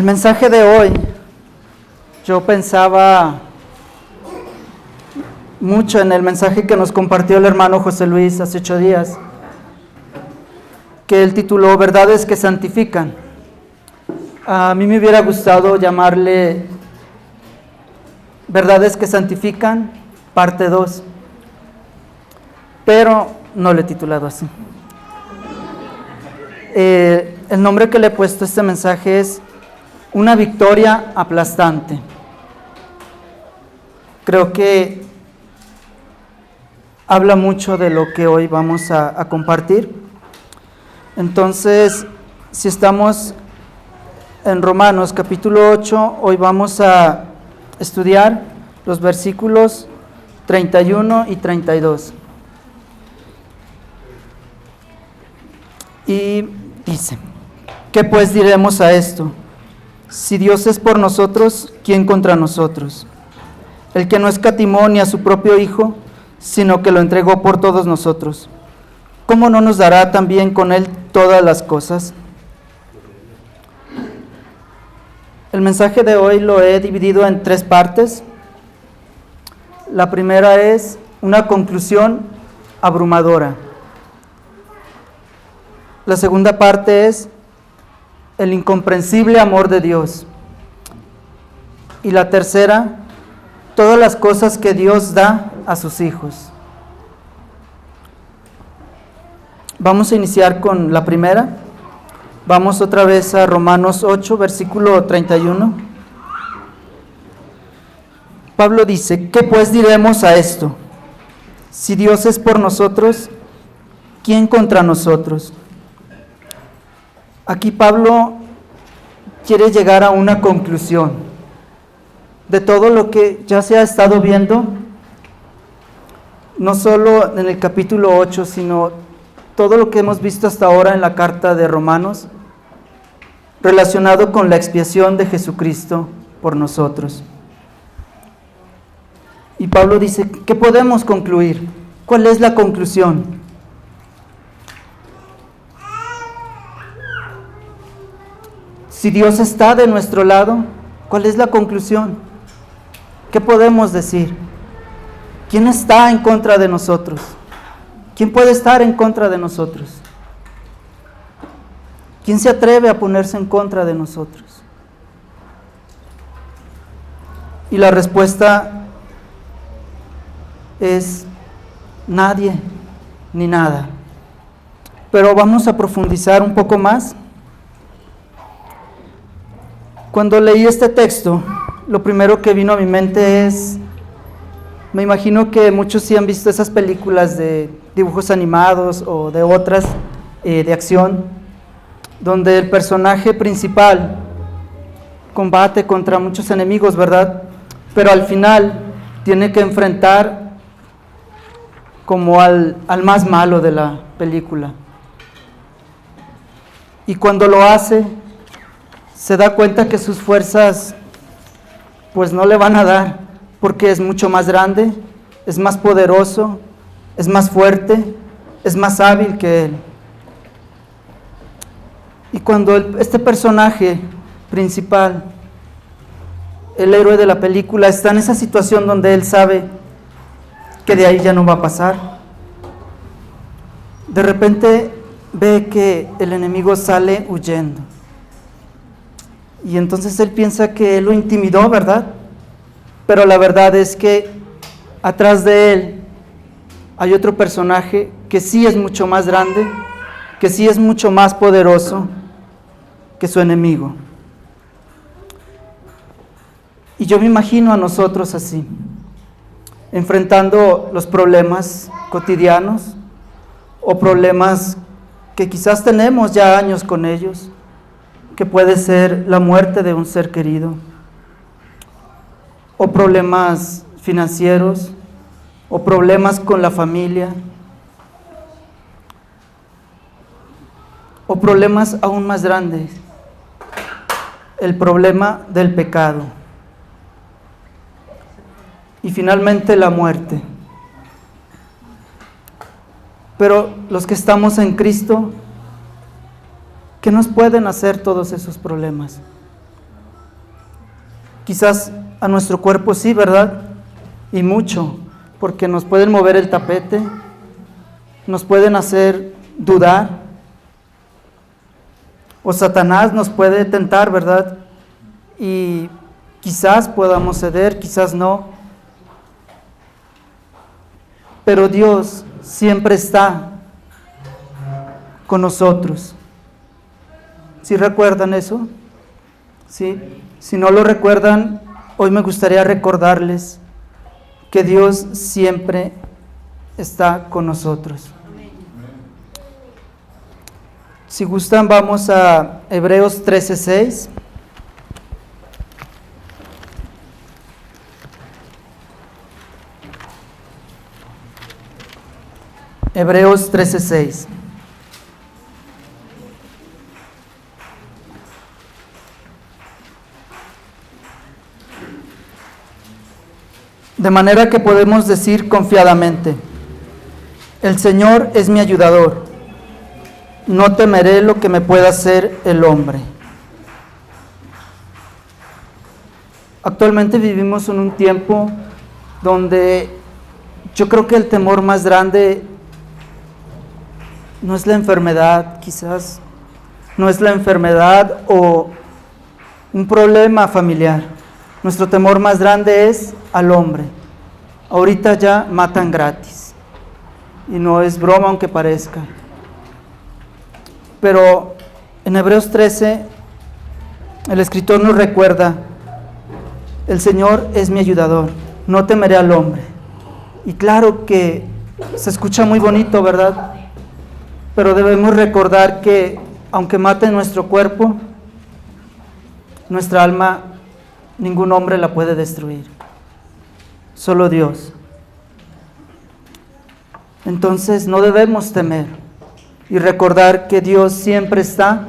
mensaje de hoy, yo pensaba mucho en el mensaje que nos compartió el hermano José Luis hace 8 días, que él tituló Verdades que Santifican. A mí me hubiera gustado llamarle Verdades que Santifican, parte 2, pero no le he titulado así. El nombre que le he puesto a este mensaje es Una victoria aplastante. Creo que habla mucho de lo que hoy vamos a compartir. Entonces, si estamos en Romanos capítulo 8, hoy vamos a estudiar los versículos 31 y 32. Y dice, ¿qué pues diremos a esto? Si Dios es por nosotros, ¿quién contra nosotros? El que no escatimó ni a su propio Hijo, sino que lo entregó por todos nosotros, ¿cómo no nos dará también con Él todas las cosas? El mensaje de hoy lo he dividido en 3 partes. La primera es una conclusión abrumadora. La segunda parte es el incomprensible amor de Dios. Y la tercera, todas las cosas que Dios da a sus hijos. Vamos a iniciar con la primera. Vamos otra vez a Romanos 8, versículo 31. Pablo dice, ¿qué pues diremos a esto? Si Dios es por nosotros, ¿quién contra nosotros? Aquí Pablo quiere llegar a una conclusión de todo lo que ya se ha estado viendo, no solo en el capítulo 8, sino todo lo que hemos visto hasta ahora en la carta de Romanos, relacionado con la expiación de Jesucristo por nosotros. Y Pablo dice, ¿qué podemos concluir? ¿Cuál es la conclusión? Si Dios está de nuestro lado, ¿cuál es la conclusión? ¿Qué podemos decir? ¿Quién está en contra de nosotros? ¿Quién puede estar en contra de nosotros? ¿Quién se atreve a ponerse en contra de nosotros? Y la respuesta es nadie ni nada. Pero vamos a profundizar un poco más. Cuando leí este texto, lo primero que vino a mi mente es, me imagino que muchos sí han visto esas películas de dibujos animados o de otras de acción, donde el personaje principal combate contra muchos enemigos, ¿verdad? Pero al final tiene que enfrentar como al más malo de la película. Y cuando lo hace, se da cuenta que sus fuerzas pues no le van a dar, porque es mucho más grande, es más poderoso, es más fuerte, es más hábil que él. Y cuando este personaje principal, el héroe de la película, está en esa situación donde él sabe que de ahí ya no va a pasar, de repente ve que el enemigo sale huyendo. Y entonces él piensa que él lo intimidó, ¿verdad? Pero la verdad es que atrás de él hay otro personaje que sí es mucho más grande, que sí es mucho más poderoso que su enemigo. Y yo me imagino a nosotros así, enfrentando los problemas cotidianos o problemas que quizás tenemos ya años con ellos, que puede ser la muerte de un ser querido, o problemas financieros, o problemas con la familia, o problemas aún más grandes, el problema del pecado, y finalmente la muerte. Pero los que estamos en Cristo, ¿qué nos pueden hacer todos esos problemas? Quizás a nuestro cuerpo sí, ¿verdad? Y mucho, porque nos pueden mover el tapete, nos pueden hacer dudar, o Satanás nos puede tentar, ¿verdad? Y quizás podamos ceder, quizás no. Pero Dios siempre está con nosotros. ¿Sí recuerdan eso? ¿Sí? Si no lo recuerdan, hoy me gustaría recordarles que Dios siempre está con nosotros. Si gustan, vamos a Hebreos 13:6. Hebreos 13:6. De manera que podemos decir confiadamente: el Señor es mi ayudador, no temeré lo que me pueda hacer el hombre. Actualmente vivimos en un tiempo donde yo creo que el temor más grande no es la enfermedad, quizás, no es la enfermedad o un problema familiar. Nuestro temor más grande es al hombre. Ahorita ya matan gratis. Y no es broma aunque parezca. Pero en Hebreos 13, el escritor nos recuerda: el Señor es mi ayudador, no temeré al hombre. Y claro que se escucha muy bonito, ¿verdad? Pero debemos recordar que aunque maten nuestro cuerpo, nuestra alma, ningún hombre la puede destruir. Solo Dios. Entonces no debemos temer y recordar que Dios siempre está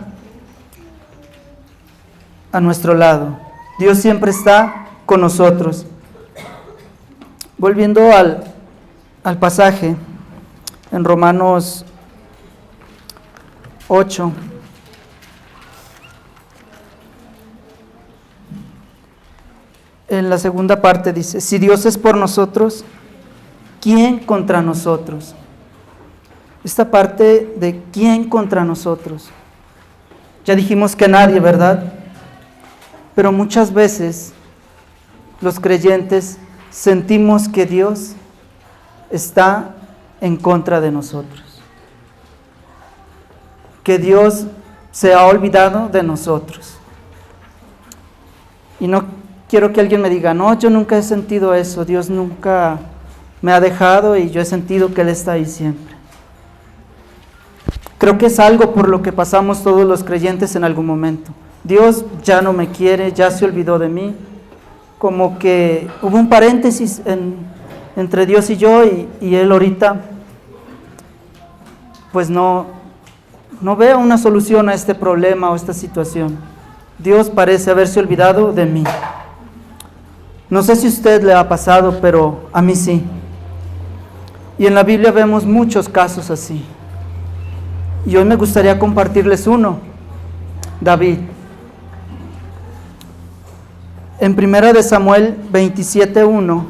a nuestro lado. Dios siempre está con nosotros. Volviendo al pasaje en Romanos 8. En la segunda parte dice: si Dios es por nosotros, ¿quién contra nosotros? Esta parte de ¿quién contra nosotros? Ya dijimos que nadie, ¿verdad? Pero muchas veces los creyentes sentimos que Dios está en contra de nosotros, que Dios se ha olvidado de nosotros. Y no quiero que alguien me diga: no, yo nunca he sentido eso, Dios nunca me ha dejado y yo he sentido que Él está ahí siempre. Creo que es algo por lo que pasamos todos los creyentes en algún momento. Dios ya no me quiere, ya se olvidó de mí. Como que hubo un paréntesis entre Dios y yo, y Él ahorita pues no veo una solución a este problema o esta situación. Dios parece haberse olvidado de mí. No sé si a usted le ha pasado, pero a mí sí. Y en la Biblia vemos muchos casos así. Y hoy me gustaría compartirles uno: David. En 1 Samuel 27:1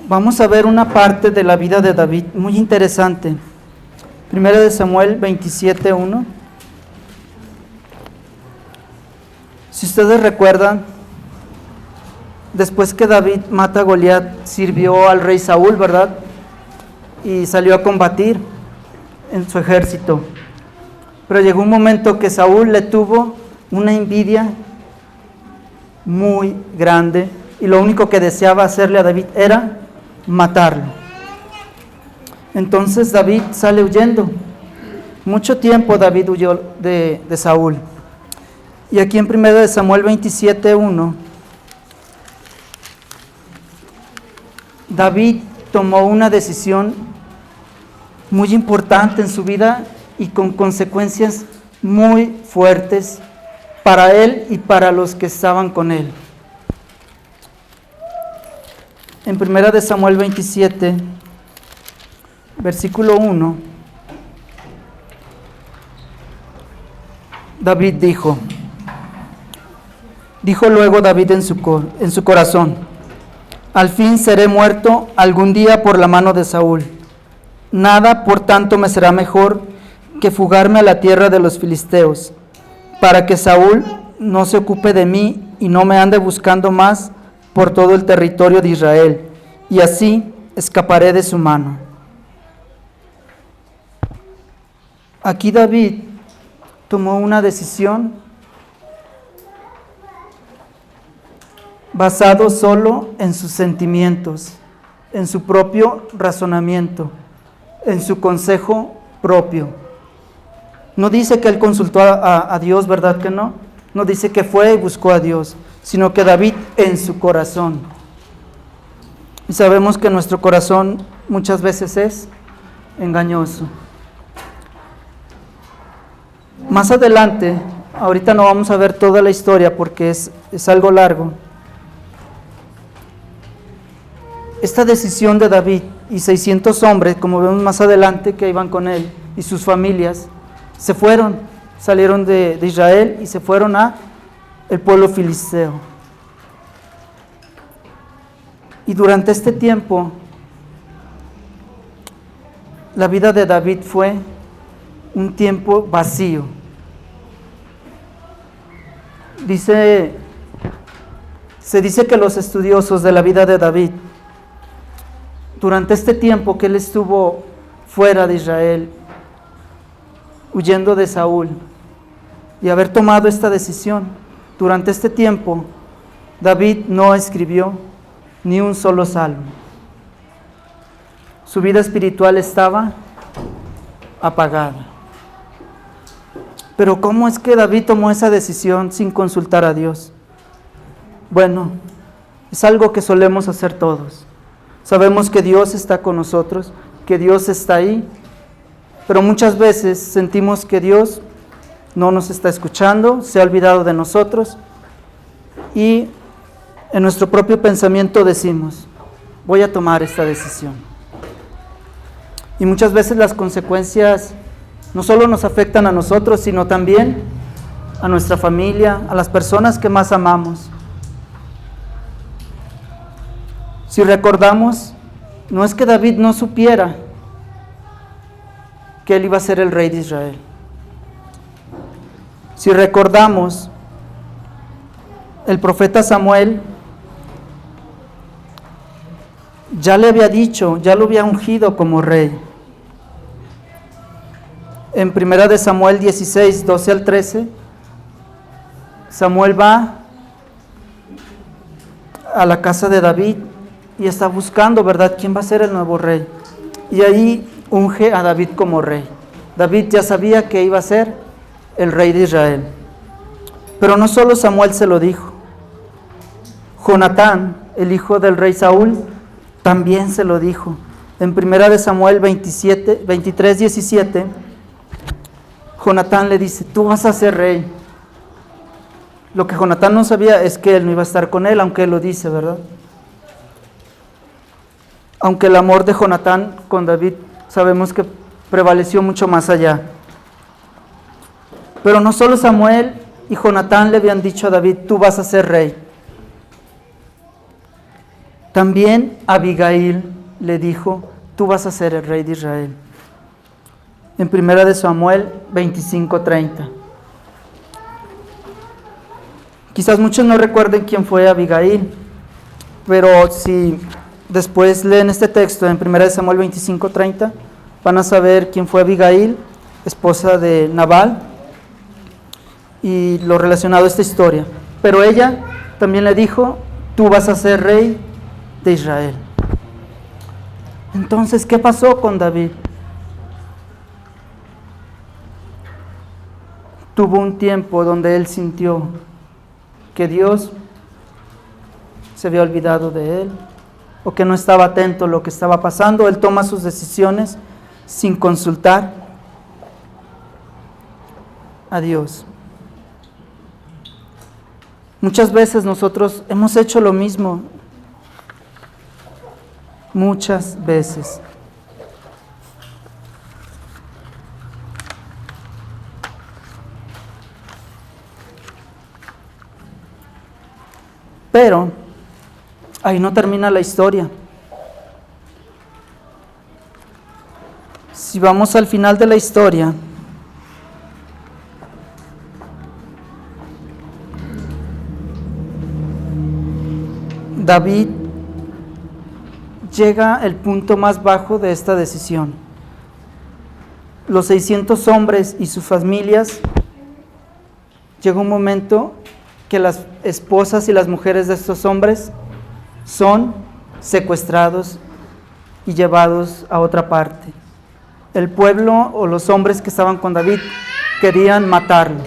vamos a ver una parte de la vida de David muy interesante. 1 Samuel 27:1. Si ustedes recuerdan, después que David mata a Goliat, sirvió al rey Saúl, ¿verdad? Y salió a combatir en su ejército. Pero llegó un momento que Saúl le tuvo una envidia muy grande y lo único que deseaba hacerle a David era matarlo. Entonces David sale huyendo. Mucho tiempo David huyó de Saúl. Y aquí en 1 Samuel 27:1, David tomó una decisión muy importante en su vida y con consecuencias muy fuertes para él y para los que estaban con él. En 1 Samuel 27, versículo 1, David dijo: Dijo luego David en su corazón: al fin seré muerto algún día por la mano de Saúl. Nada, por tanto, me será mejor que fugarme a la tierra de los filisteos, para que Saúl no se ocupe de mí y no me ande buscando más por todo el territorio de Israel, y así escaparé de su mano. Aquí David tomó una decisión basado solo en sus sentimientos, en su propio razonamiento, en su consejo propio. No dice que él consultó a Dios, ¿verdad que no? No dice que fue y buscó a Dios, sino que David en su corazón. Y sabemos que nuestro corazón muchas veces es engañoso. Más adelante, ahorita no vamos a ver toda la historia porque es algo largo. Esta decisión de David y 600 hombres, como vemos más adelante que iban con él, y sus familias, salieron de Israel y se fueron a el pueblo filisteo. Y durante este tiempo, la vida de David fue un tiempo vacío. Se dice que los estudiosos de la vida de David, durante este tiempo que él estuvo fuera de Israel, huyendo de Saúl, y haber tomado esta decisión, durante este tiempo, David no escribió ni un solo salmo. Su vida espiritual estaba apagada. Pero ¿cómo es que David tomó esa decisión sin consultar a Dios? Bueno, es algo que solemos hacer todos. Sabemos que Dios está con nosotros, que Dios está ahí, pero muchas veces sentimos que Dios no nos está escuchando, se ha olvidado de nosotros, y en nuestro propio pensamiento decimos: voy a tomar esta decisión. Y muchas veces las consecuencias no solo nos afectan a nosotros, sino también a nuestra familia, a las personas que más amamos. Si recordamos, no es que David no supiera que él iba a ser el rey de Israel. Si recordamos, el profeta Samuel ya le había dicho, ya lo había ungido como rey. En 1 de Samuel 16, 12 al 13, Samuel va a la casa de David y está buscando, ¿verdad?, quién va a ser el nuevo rey. Y ahí unge a David como rey. David ya sabía que iba a ser el rey de Israel. Pero no solo Samuel se lo dijo. Jonatán, el hijo del rey Saúl, también se lo dijo. En 1 de Samuel 23, 17, Jonatán le dice: tú vas a ser rey. Lo que Jonatán no sabía es que él no iba a estar con él, aunque él lo dice, ¿verdad? Aunque el amor de Jonatán con David sabemos que prevaleció mucho más allá. Pero no solo Samuel y Jonatán le habían dicho a David: tú vas a ser rey. También Abigail le dijo: tú vas a ser el rey de Israel. En 1 de Samuel 25:30. Quizás muchos no recuerden quién fue Abigail, pero si después leen este texto en 1 de Samuel 25:30, van a saber quién fue Abigail, esposa de Nabal, y lo relacionado a esta historia. Pero ella también le dijo: tú vas a ser rey de Israel. Entonces, ¿qué pasó con David? Tuvo un tiempo donde él sintió que Dios se había olvidado de él, o que no estaba atento a lo que estaba pasando. Él toma sus decisiones sin consultar a Dios. Muchas veces nosotros hemos hecho lo mismo. Muchas veces. Pero ahí no termina la historia. Si vamos al final de la historia, David llega al punto más bajo de esta decisión. Los 600 hombres y sus familias, llega un momento que las esposas y las mujeres de estos hombres son secuestrados y llevados a otra parte. El pueblo o los hombres que estaban con David querían matarlo.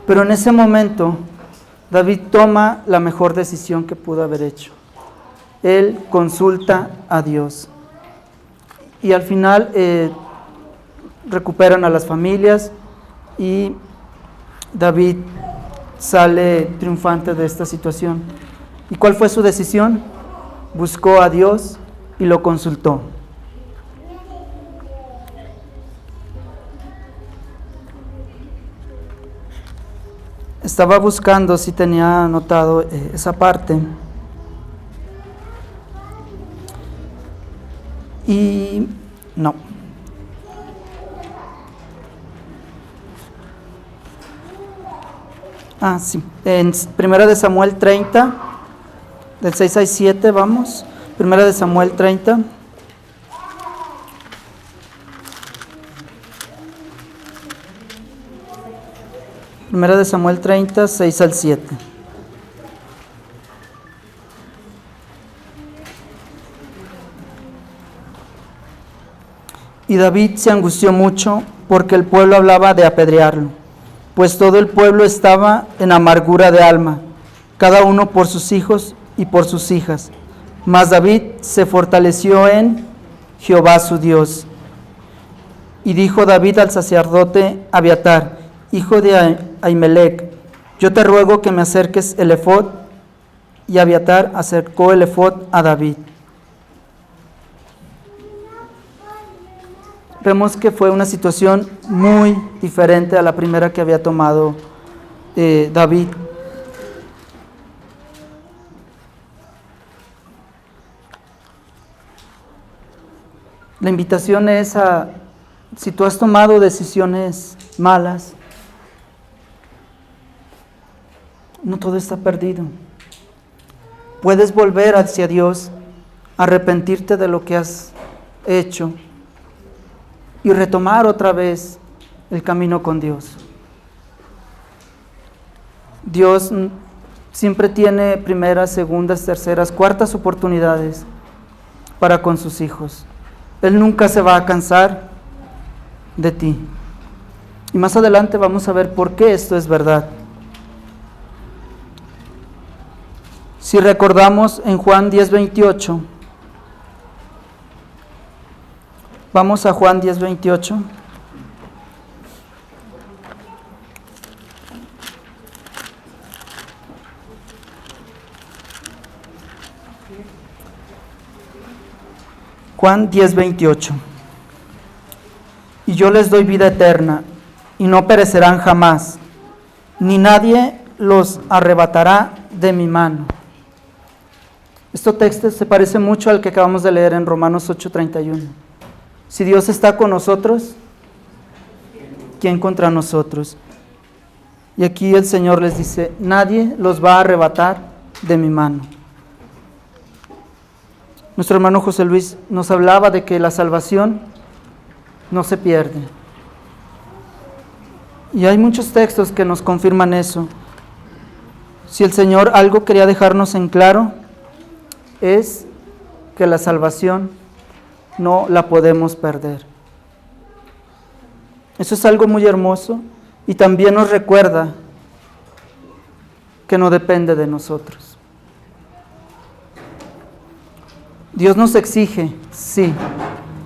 Pero en ese momento, David toma la mejor decisión que pudo haber hecho. Él consulta a Dios. Y al final recuperan a las familias y David sale triunfante de esta situación. ¿Y cuál fue su decisión? Buscó a Dios y lo consultó. Estaba buscando si tenía anotado esa parte. Y no. Sí. En 1 de Samuel 30, del 6 al 7, vamos. 1 de Samuel 30. Primera de Samuel 30, 6 al 7. Y David se angustió mucho porque el pueblo hablaba de apedrearlo, pues todo el pueblo estaba en amargura de alma, cada uno por sus hijos y por sus hijas. Mas David se fortaleció en Jehová su Dios. Y dijo David al sacerdote Abiatar, hijo de Ahimelech: yo te ruego que me acerques el efod. Y Abiatar acercó el efod a David. Vemos que fue una situación muy diferente a la primera que había tomado David. La invitación es a, si tú has tomado decisiones malas, no todo está perdido. Puedes volver hacia Dios, arrepentirte de lo que has hecho y retomar otra vez el camino con Dios. Dios siempre tiene primeras, segundas, terceras, cuartas oportunidades para con sus hijos. Él nunca se va a cansar de ti. Y más adelante vamos a ver por qué esto es verdad. Si recordamos en Juan 10:28, vamos a Juan 10:28. Juan 10:28. Y yo les doy vida eterna, y no perecerán jamás, ni nadie los arrebatará de mi mano. Este texto se parece mucho al que acabamos de leer en Romanos 8:31. Si Dios está con nosotros, ¿quién contra nosotros? Y aquí el Señor les dice, nadie los va a arrebatar de mi mano. Nuestro hermano José Luis nos hablaba de que la salvación no se pierde. Y hay muchos textos que nos confirman eso. Si el Señor algo quería dejarnos en claro, es que la salvación no la podemos perder. Eso es algo muy hermoso y también nos recuerda que no depende de nosotros. Dios nos exige, sí,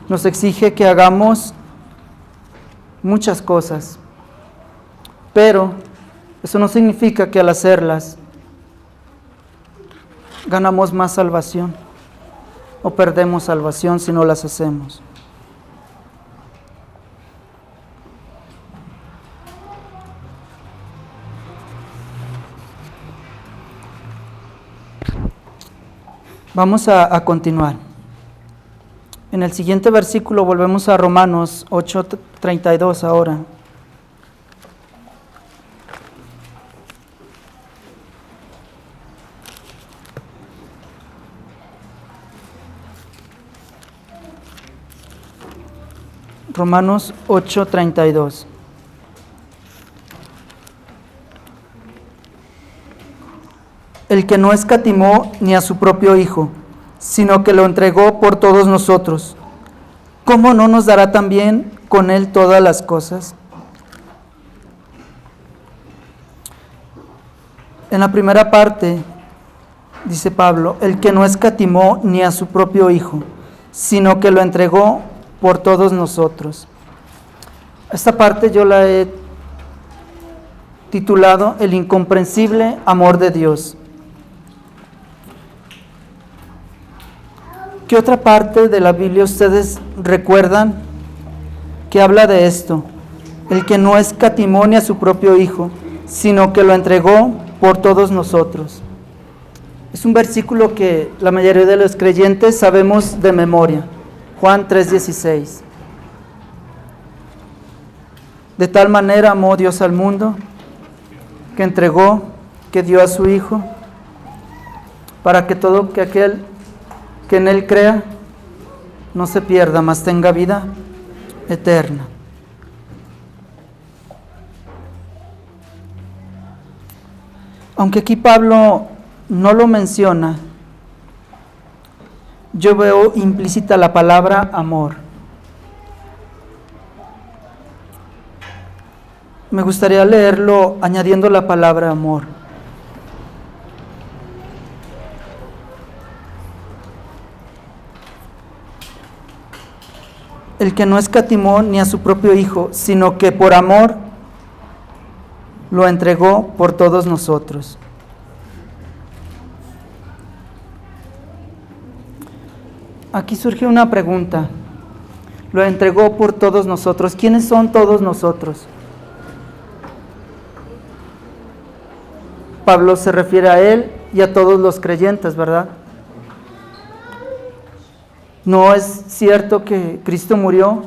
nos exige que hagamos muchas cosas, pero eso no significa que al hacerlas ganamos más salvación o perdemos salvación si no las hacemos. Vamos a continuar. En el siguiente versículo volvemos a Romanos 8:32 ahora. Romanos 8:32. El que no escatimó ni a su propio Hijo, sino que lo entregó por todos nosotros, ¿cómo no nos dará también con Él todas las cosas? En la primera parte, dice Pablo, el que no escatimó ni a su propio Hijo, sino que lo entregó por todos nosotros. Esta parte yo la he titulado El incomprensible amor de Dios. ¿Qué otra parte de la Biblia ustedes recuerdan que habla de esto? El que no escatimó ni a su propio Hijo, sino que lo entregó por todos nosotros. Es un versículo que la mayoría de los creyentes sabemos de memoria. Juan 3:16. De tal manera amó Dios al mundo, que entregó, que dio a su Hijo, para que todo aquel que en Él crea no se pierda, mas tenga vida eterna. Aunque aquí Pablo no lo menciona, yo veo implícita la palabra amor. Me gustaría leerlo añadiendo la palabra amor. El que no escatimó ni a su propio Hijo, sino que por amor lo entregó por todos nosotros. Aquí surge una pregunta. Lo entregó por todos nosotros. ¿Quiénes son todos nosotros? Pablo se refiere a él y a todos los creyentes, ¿verdad? No es cierto que Cristo murió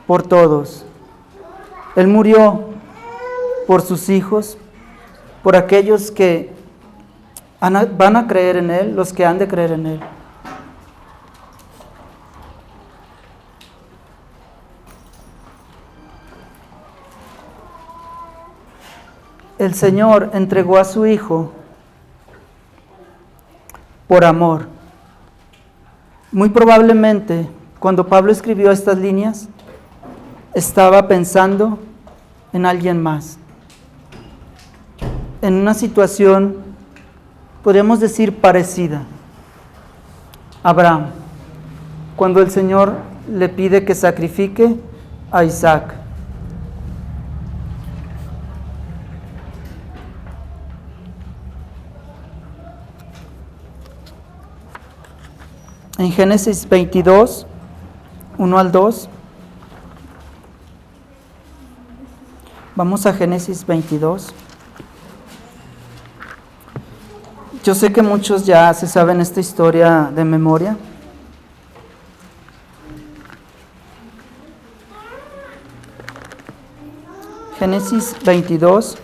por todos. Él murió por sus hijos, por aquellos que van a creer en Él, los que han de creer en Él. El Señor entregó a su Hijo por amor. Muy probablemente, cuando Pablo escribió estas líneas, estaba pensando en alguien más. En una situación, podríamos decir, parecida. Abraham, cuando el Señor le pide que sacrifique a Isaac. En Génesis 22, 1 al 2. Vamos a Génesis 22. Yo sé que muchos ya se saben esta historia de memoria. Génesis 22.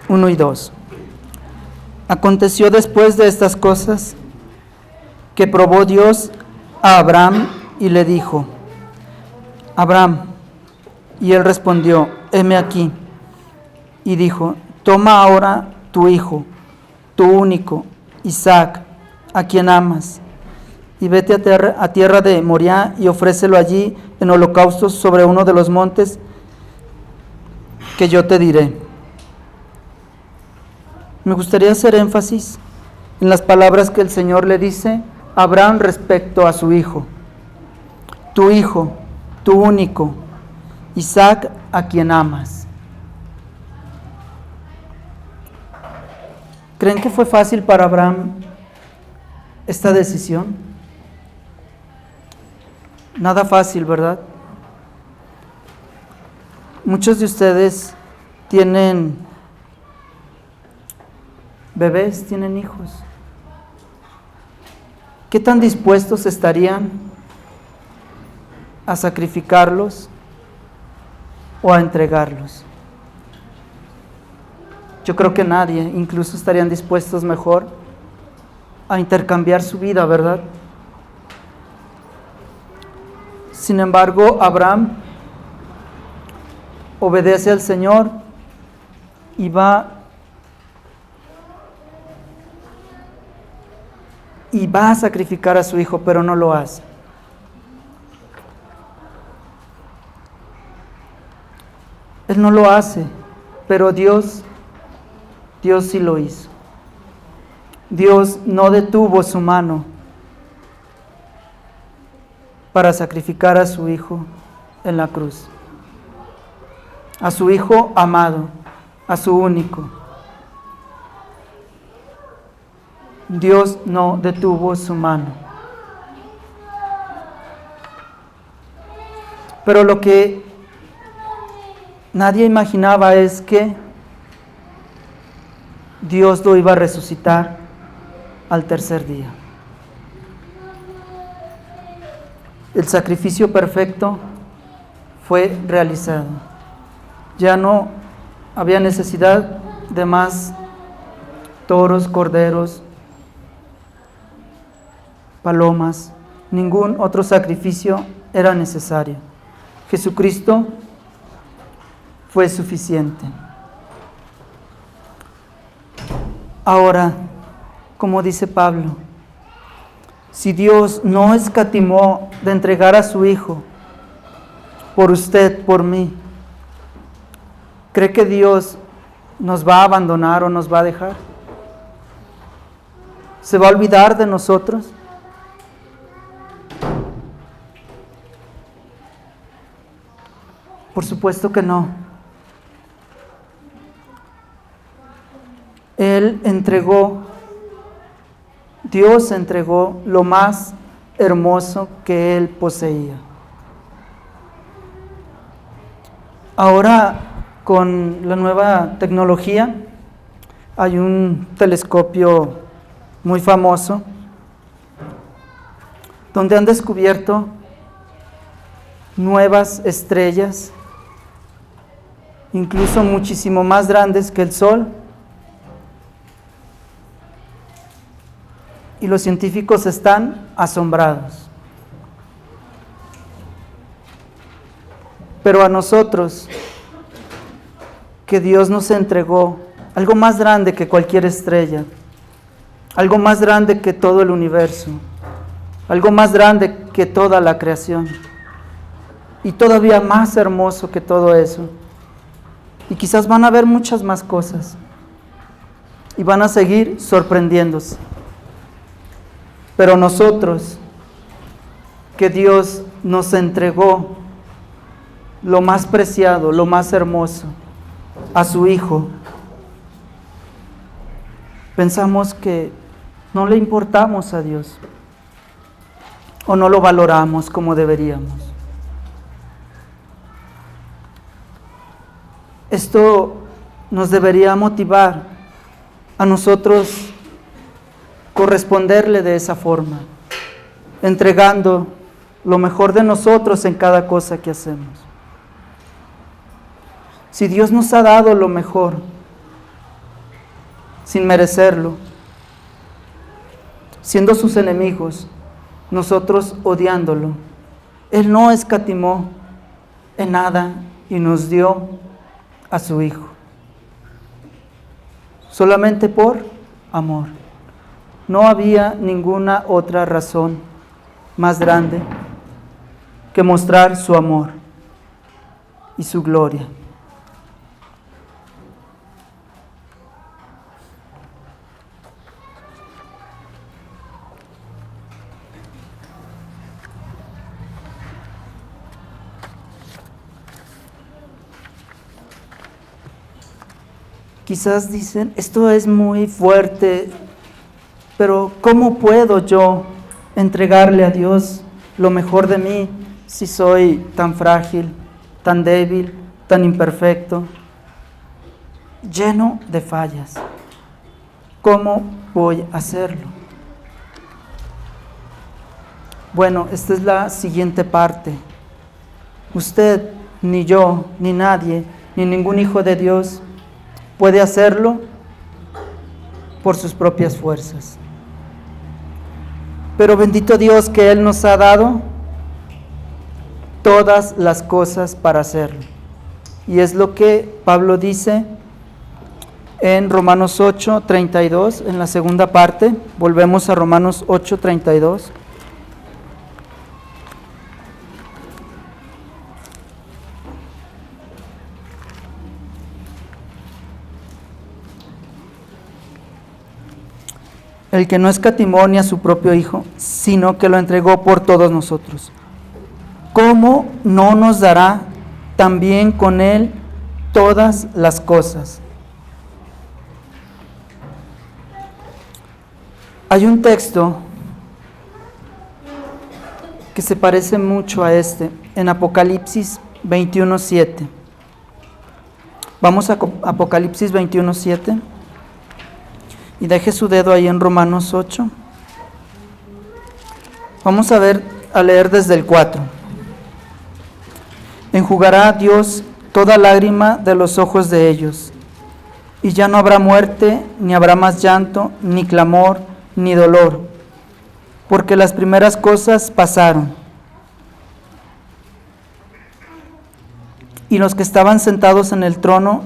Uno y 2. Aconteció después de estas cosas que probó Dios a Abraham y le dijo: Abraham. Y él respondió: heme aquí. Y dijo: toma ahora tu hijo, tu único, Isaac, a quien amas, y vete a tierra de Moriah y ofrécelo allí en holocausto sobre uno de los montes que yo te diré. Me gustaría hacer énfasis en las palabras que el Señor le dice a Abraham respecto a su hijo. Tu hijo, tu único, Isaac, a quien amas. ¿Creen que fue fácil para Abraham esta decisión? Nada fácil, ¿verdad? Muchos de ustedes tienen bebés, tienen hijos. ¿Qué tan dispuestos estarían a sacrificarlos o a entregarlos? Yo creo que nadie, incluso estarían dispuestos mejor a intercambiar su vida, ¿verdad? Sin embargo, Abraham obedece al Señor y va a sacrificar a su hijo, pero no lo hace. Él no lo hace, pero Dios sí lo hizo. Dios no detuvo su mano para sacrificar a su hijo en la cruz. A su hijo amado, a su único. Dios no detuvo su mano. Pero lo que nadie imaginaba es que Dios lo iba a resucitar al tercer día. El sacrificio perfecto fue realizado. Ya no había necesidad de más toros, corderos, palomas. Ningún otro sacrificio era necesario. Jesucristo fue suficiente. Ahora, como dice Pablo, si Dios no escatimó de entregar a su Hijo por usted, por mí, ¿cree que Dios nos va a abandonar o nos va a dejar? ¿Se va a olvidar de nosotros? Por supuesto que no. Dios entregó lo más hermoso que Él poseía. Ahora, con la nueva tecnología, hay un telescopio muy famoso donde han descubierto nuevas estrellas, incluso muchísimo más grandes que el Sol. Y los científicos están asombrados. Pero a nosotros, que Dios nos entregó algo más grande que cualquier estrella, algo más grande que todo el universo, algo más grande que toda la creación, y todavía más hermoso que todo eso. Y quizás van a ver muchas más cosas, y van a seguir sorprendiéndose. Pero nosotros, que Dios nos entregó lo más preciado, lo más hermoso, a su Hijo, pensamos que no le importamos a Dios o no lo valoramos como deberíamos. Esto nos debería motivar a nosotros corresponderle de esa forma, entregando lo mejor de nosotros en cada cosa que hacemos. Si Dios nos ha dado lo mejor, sin merecerlo, siendo sus enemigos, nosotros odiándolo, Él no escatimó en nada y nos dio a su Hijo, solamente por amor. No había ninguna otra razón más grande que mostrar su amor y su gloria. Quizás dicen, esto es muy fuerte, pero ¿cómo puedo yo entregarle a Dios lo mejor de mí si soy tan frágil, tan débil, tan imperfecto, lleno de fallas? ¿Cómo voy a hacerlo? Bueno, esta es la siguiente parte. Usted, ni yo, ni nadie, ni ningún hijo de Dios puede hacerlo por sus propias fuerzas. Pero bendito Dios que Él nos ha dado todas las cosas para hacerlo. Y es lo que Pablo dice en Romanos 8:32, en la segunda parte. Volvemos a Romanos 8:32. El que no escatimó a su propio Hijo, sino que lo entregó por todos nosotros, ¿cómo no nos dará también con Él todas las cosas? Hay un texto que se parece mucho a este, en Apocalipsis 21:7. Vamos a Apocalipsis 21:7. Y deje su dedo ahí en Romanos 8. Vamos a leer desde el 4. Enjugará Dios toda lágrima de los ojos de ellos, y ya no habrá muerte, ni habrá más llanto, ni clamor, ni dolor, porque las primeras cosas pasaron. Y los que estaban sentados en el trono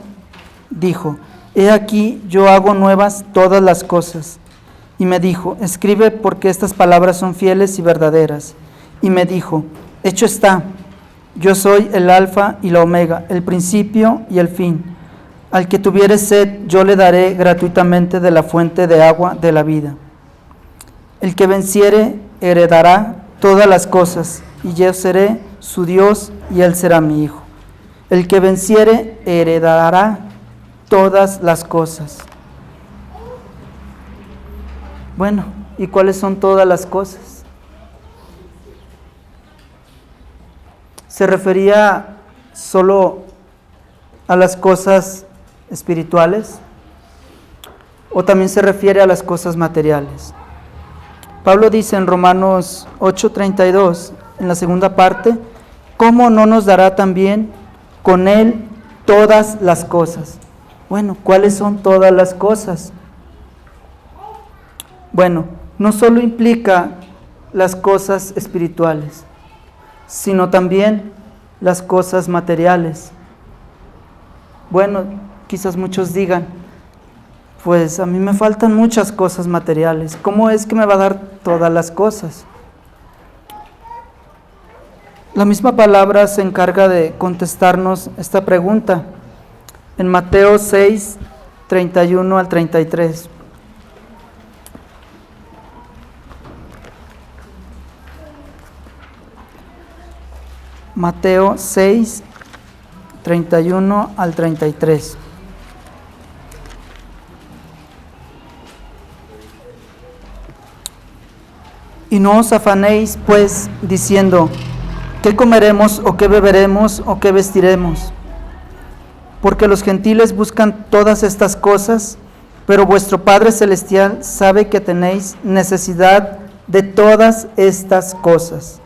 dijo: He aquí, yo hago nuevas todas las cosas. Y me dijo: escribe, porque estas palabras son fieles y verdaderas. Y me dijo: hecho está, yo soy el Alfa y la Omega, el principio y el fin. Al que tuviere sed, yo le daré gratuitamente de la fuente de agua de la vida. El que venciere, heredará todas las cosas, y yo seré su Dios, y él será mi hijo. El que venciere, heredará todas las cosas. Bueno, ¿y cuáles son todas las cosas? ¿Se refería solo a las cosas espirituales? ¿O también se refiere a las cosas materiales? Pablo dice en Romanos 8:32, en la segunda parte: ¿cómo no nos dará también con Él todas las cosas? Bueno, ¿cuáles son todas las cosas? Bueno, no solo implica las cosas espirituales, sino también las cosas materiales. Bueno, quizás muchos digan: pues a mí me faltan muchas cosas materiales, ¿cómo es que me va a dar todas las cosas? La misma palabra se encarga de contestarnos esta pregunta en Mateo 6:31 al 33. Mateo 6:31 al 33. Y no os afanéis, pues, diciendo: ¿qué comeremos, o qué beberemos, o qué vestiremos? Porque los gentiles buscan todas estas cosas, pero vuestro Padre Celestial sabe que tenéis necesidad de todas estas cosas.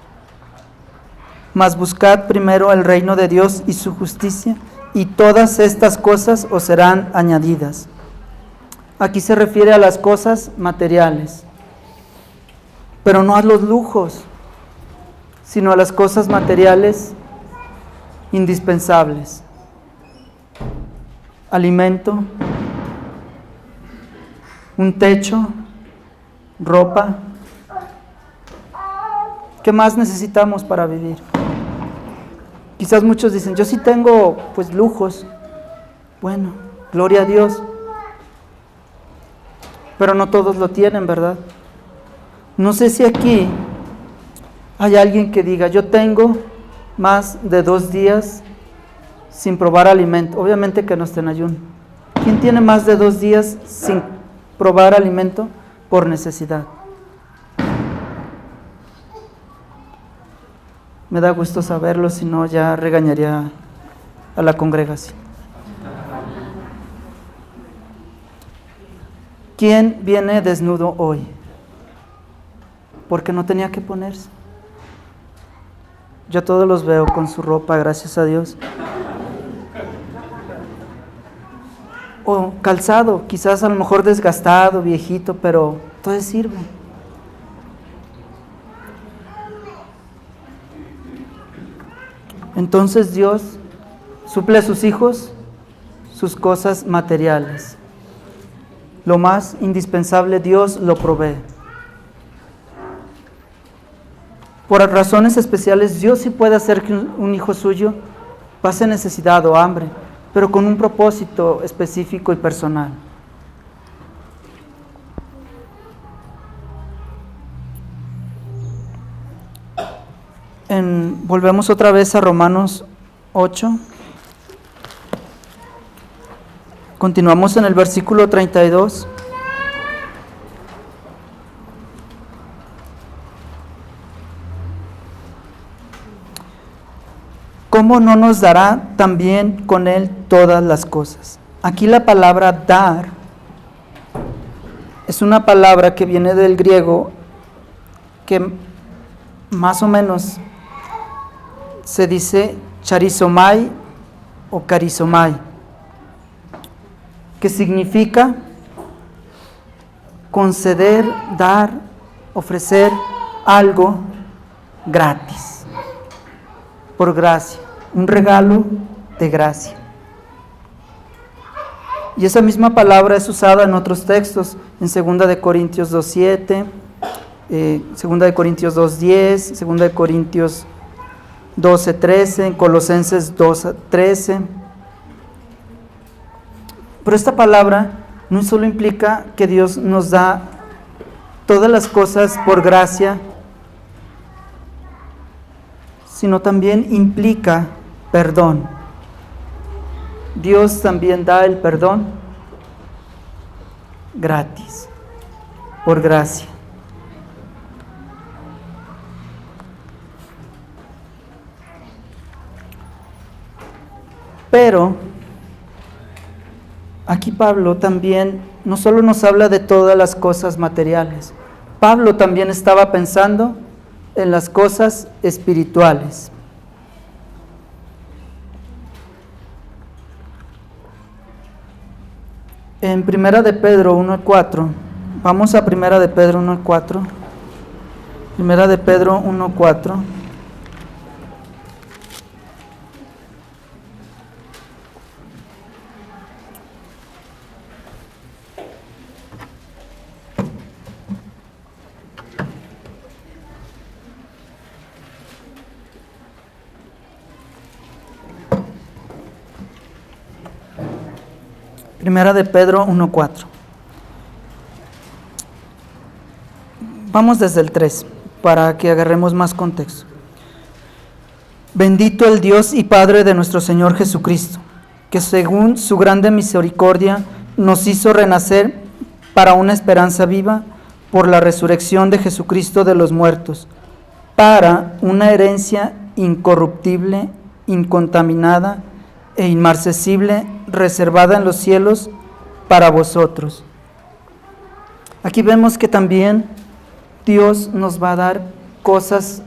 Mas buscad primero el reino de Dios y su justicia, y todas estas cosas os serán añadidas. Aquí se refiere a las cosas materiales, pero no a los lujos, sino a las cosas materiales indispensables. Alimento, un techo, ropa. ¿Qué más necesitamos para vivir? Quizás muchos dicen: yo sí tengo pues lujos. Bueno, gloria a Dios. Pero no todos lo tienen, ¿verdad? No sé si aquí hay alguien que diga: yo tengo más de 2 días sin probar alimento. Obviamente que no esté en ayuno. ¿Quién tiene más de 2 días sin probar alimento por necesidad? Me da gusto saberlo, si no ya regañaría a la congregación. ¿Quién viene desnudo hoy? Porque no tenía que ponerse. Yo todos los veo con su ropa, gracias a Dios. O calzado, quizás a lo mejor desgastado, viejito, pero todo sirve. Entonces Dios suple a sus hijos sus cosas materiales. Lo más indispensable Dios lo provee. Por razones especiales Dios sí puede hacer que un hijo suyo pase necesidad o hambre, pero con un propósito específico y personal. Volvemos otra vez a Romanos 8. Continuamos en el versículo 32. ¿Cómo no nos dará también con Él todas las cosas? Aquí la palabra dar es una palabra que viene del griego que más o menos se dice charizomai o carizomai, que significa conceder, dar, ofrecer algo gratis, por gracia, un regalo de gracia. Y esa misma palabra es usada en otros textos, en 2 de Corintios 2:7, 2 de Corintios 2:10, 2 de Corintios 12:13, en Colosenses 2:13. Pero esta palabra no solo implica que Dios nos da todas las cosas por gracia, sino también implica perdón. Dios también da el perdón gratis, por gracia. Pero aquí Pablo también no solo nos habla de todas las cosas materiales, Pablo también estaba pensando en las cosas espirituales. En Primera de Pedro 1:4, vamos a Primera de Pedro 1:4, Primera de Pedro 1:4. Primera de Pedro 1:4. Vamos desde el 3, para que agarremos más contexto. Bendito el Dios y Padre de nuestro Señor Jesucristo, que según su grande misericordia nos hizo renacer para una esperanza viva por la resurrección de Jesucristo de los muertos, para una herencia incorruptible, incontaminada e inmarcesible, reservada en los cielos para vosotros. Aquí vemos que también Dios nos va a dar cosas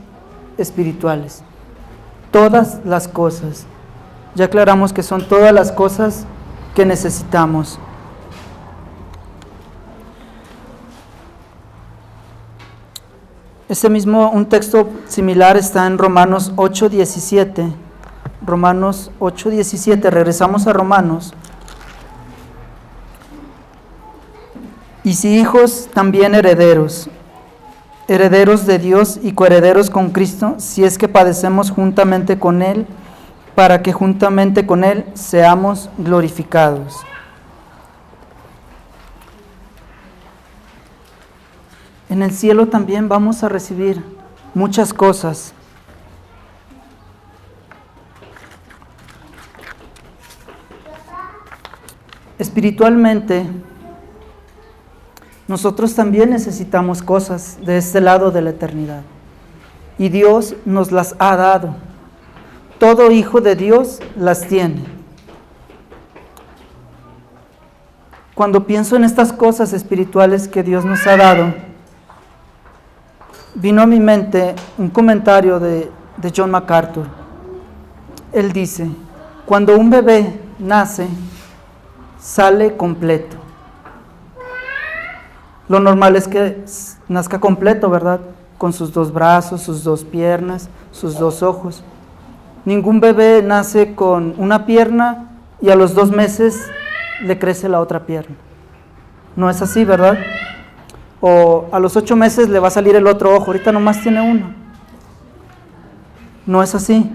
espirituales, todas las cosas. Ya aclaramos que son todas las cosas que necesitamos. Un texto similar está en Romanos 8:17. Romanos 8:17, regresamos a Romanos. Y si hijos, también herederos, herederos de Dios y coherederos con Cristo, si es que padecemos juntamente con Él, para que juntamente con Él seamos glorificados. En el cielo también vamos a recibir muchas cosas. Espiritualmente, nosotros también necesitamos cosas de este lado de la eternidad. y Dios nos las ha dado. Todo hijo de Dios las tiene. Cuando pienso en estas cosas espirituales que Dios nos ha dado, vino a mi mente un comentario de John MacArthur. Él dice, cuando un bebé nace, sale completo. Lo normal es que nazca completo, ¿verdad? Con sus 2 brazos, sus 2 piernas, sus 2 ojos. Ningún bebé nace con una pierna y a los 2 meses le crece la otra pierna. No es así, ¿verdad? O a los 8 meses le va a salir el otro ojo, ahorita nomás tiene uno. No es así.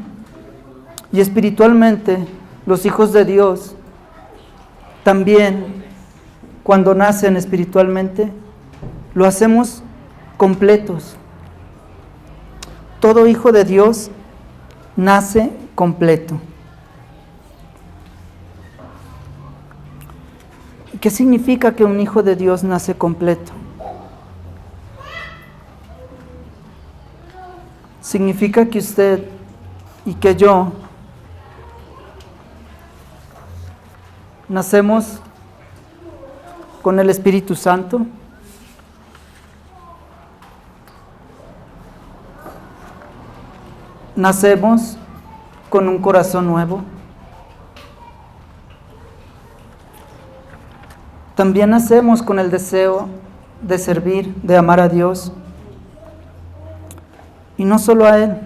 Y espiritualmente, los hijos de Dios también, cuando nacen espiritualmente, lo hacemos completos. Todo hijo de Dios nace completo. ¿Qué significa que un hijo de Dios nace completo? Significa que usted y que yo nacemos con el Espíritu Santo, nacemos con un corazón nuevo, también nacemos con el deseo de servir, de amar a Dios, y no solo a Él,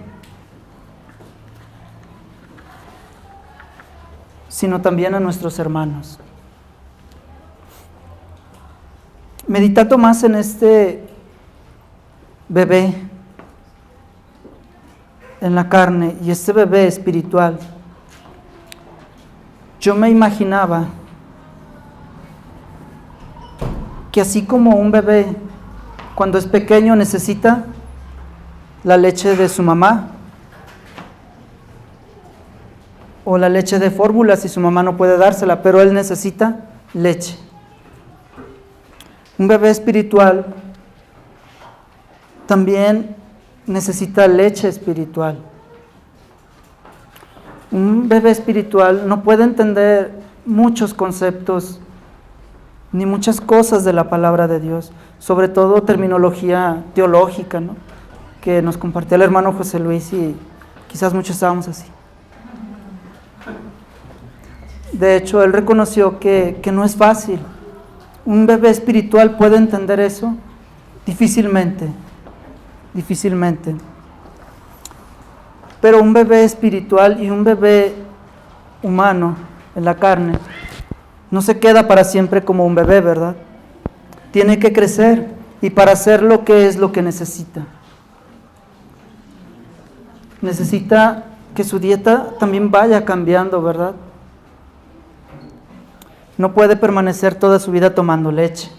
sino también a nuestros hermanos. Meditando más en este bebé en la carne y este bebé espiritual, yo me imaginaba que así como un bebé cuando es pequeño necesita la leche de su mamá o la leche de fórmula si su mamá no puede dársela, pero él necesita leche. Un bebé espiritual también necesita leche espiritual. Un bebé espiritual no puede entender muchos conceptos ni muchas cosas de la palabra de Dios, sobre todo terminología teológica, ¿no?, que nos compartió el hermano José Luis, y quizás muchos estábamos así. De hecho, él reconoció que no es fácil. Un bebé espiritual puede entender eso difícilmente. Pero un bebé espiritual y un bebé humano en la carne no se queda para siempre como un bebé, ¿verdad? Tiene que crecer, y para hacer lo que es lo que necesita. Necesita que su dieta también vaya cambiando, ¿verdad? No puede permanecer toda su vida tomando leche.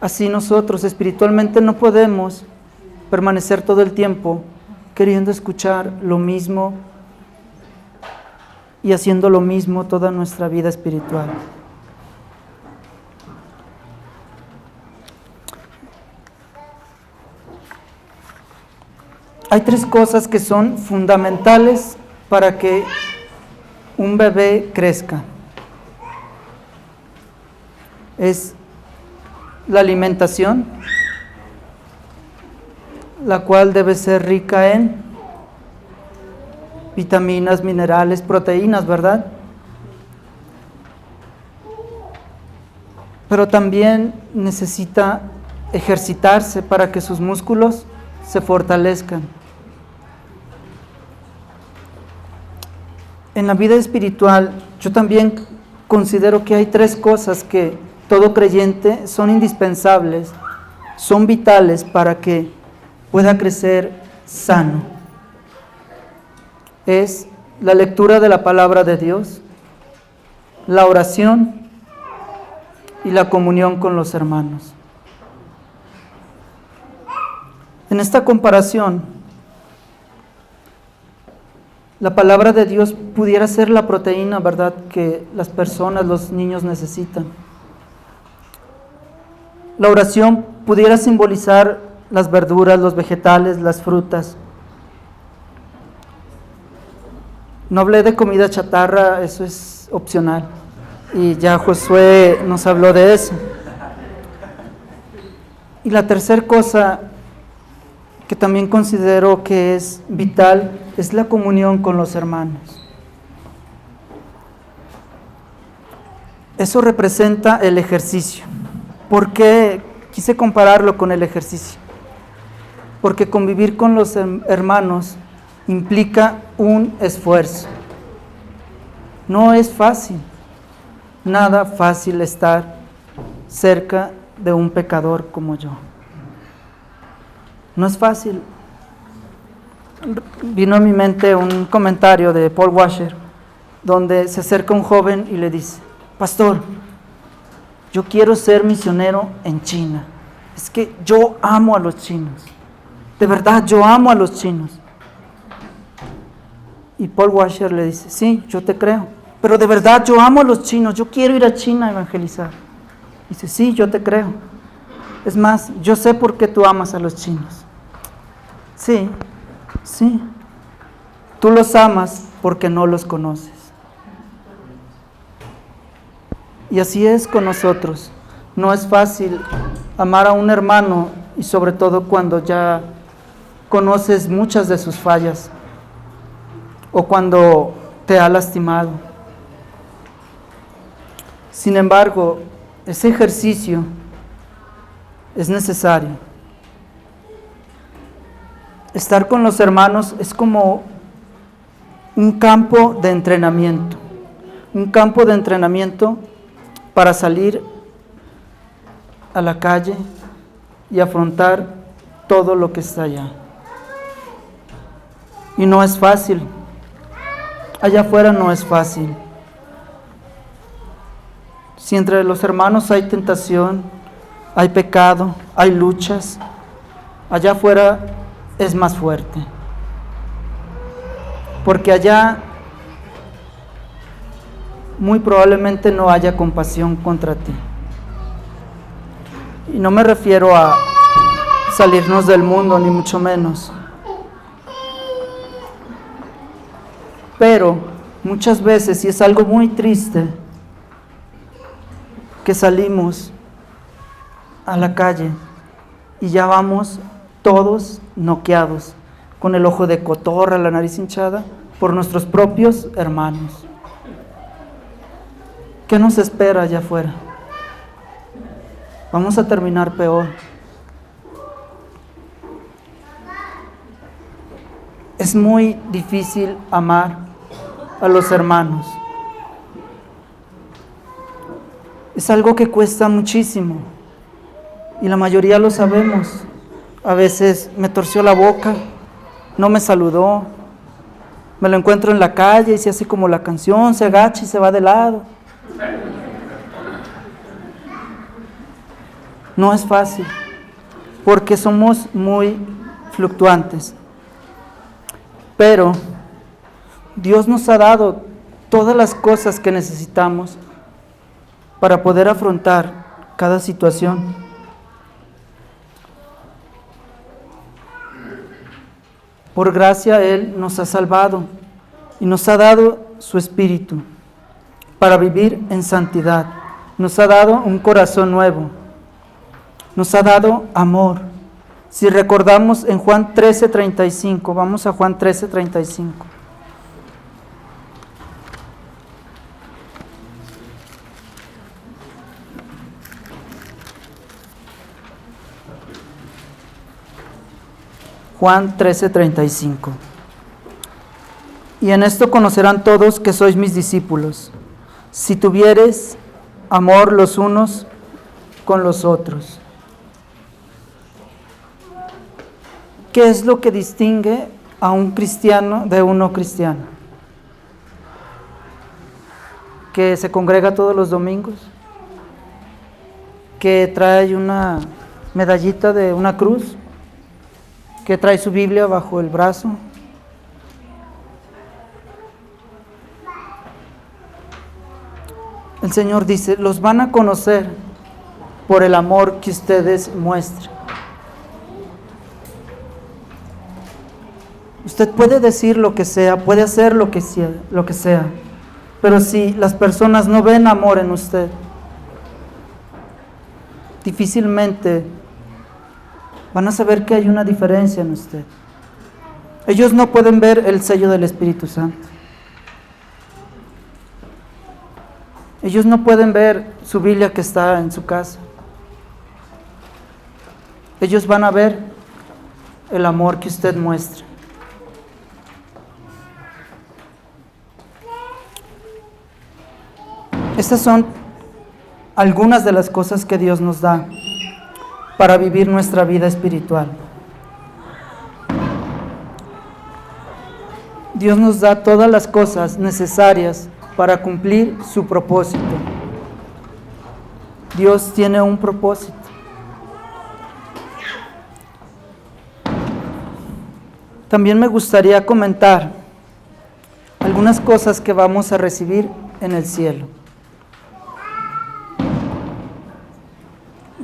Así nosotros espiritualmente no podemos permanecer todo el tiempo queriendo escuchar lo mismo y haciendo lo mismo toda nuestra vida espiritual. Hay 3 cosas que son fundamentales para que un bebé crezca. Es la alimentación, la cual debe ser rica en vitaminas, minerales, proteínas, ¿verdad? Pero también necesita ejercitarse para que sus músculos se fortalezcan. En la vida espiritual, yo también considero que hay 3 cosas que todo creyente son indispensables, son vitales para que pueda crecer sano. Es la lectura de la palabra de Dios, la oración y la comunión con los hermanos. En esta comparación, la palabra de Dios pudiera ser la proteína, ¿verdad?, que las personas, los niños necesitan. La oración pudiera simbolizar las verduras, los vegetales, las frutas. No hablé de comida chatarra, eso es opcional. Y ya Josué nos habló de eso. Y la tercera cosa que también considero que es vital es la comunión con los hermanos. Eso representa el ejercicio. ¿Por qué quise compararlo con el ejercicio? Porque convivir con los hermanos implica un esfuerzo. No es fácil, nada fácil estar cerca de un pecador como yo. No es fácil. Vino a mi mente un comentario de Paul Washer, donde se acerca un joven y le dice: pastor, yo quiero ser misionero en China. Es que yo amo a los chinos. De verdad, yo amo a los chinos. Y Paul Washer le dice: sí, yo te creo, pero de verdad yo amo a los chinos, yo quiero ir a China a evangelizar. Dice: sí, yo te creo. Es más, yo sé por qué tú amas a los chinos. Sí, sí. Tú los amas porque no los conoces. Y así es con nosotros. No es fácil amar a un hermano, y sobre todo cuando ya conoces muchas de sus fallas o cuando te ha lastimado. Sin embargo, ese ejercicio es necesario. Estar con los hermanos es como un campo de entrenamiento. Un campo de entrenamiento para salir a la calle y afrontar todo lo que está allá. Y no es fácil. Allá afuera no es fácil. Si entre los hermanos hay tentación, hay pecado, hay luchas, allá afuera es más fuerte. Porque allá muy probablemente no haya compasión contra ti. Y no me refiero a salirnos del mundo, ni mucho menos. Pero muchas veces, y es algo muy triste, que salimos a la calle y ya vamos todos noqueados, con el ojo de cotorra, la nariz hinchada, por nuestros propios hermanos. ¿Qué nos espera allá afuera? Vamos a terminar peor. Es muy difícil amar a los hermanos. Es algo que cuesta muchísimo y la mayoría lo sabemos. A veces me torció la boca, no me saludó, me lo encuentro en la calle y se hace como la canción, se agacha y se va de lado. No es fácil, porque somos muy fluctuantes. Pero Dios nos ha dado todas las cosas que necesitamos para poder afrontar cada situación. Por gracia Él nos ha salvado y nos ha dado su Espíritu para vivir en santidad. Nos ha dado un corazón nuevo. Nos ha dado amor. Si recordamos en Juan 13:35, vamos a Juan 13:35. Juan 13:35. Y en esto conocerán todos que sois mis discípulos, si tuviereis amor los unos con los otros. ¿Qué es lo que distingue a un cristiano de un no cristiano? ¿Que se congrega todos los domingos? ¿Que trae una medallita de una cruz? ¿Que trae su Biblia bajo el brazo? El Señor dice: los van a conocer por el amor que ustedes muestran. Usted puede decir lo que sea, puede hacer lo que sea, pero si las personas no ven amor en usted, difícilmente van a saber que hay una diferencia en usted. Ellos no pueden ver el sello del Espíritu Santo. Ellos no pueden ver su Biblia que está en su casa. Ellos van a ver el amor que usted muestra. Estas son algunas de las cosas que Dios nos da para vivir nuestra vida espiritual. Dios nos da todas las cosas necesarias para cumplir su propósito. Dios tiene un propósito. También me gustaría comentar algunas cosas que vamos a recibir en el cielo.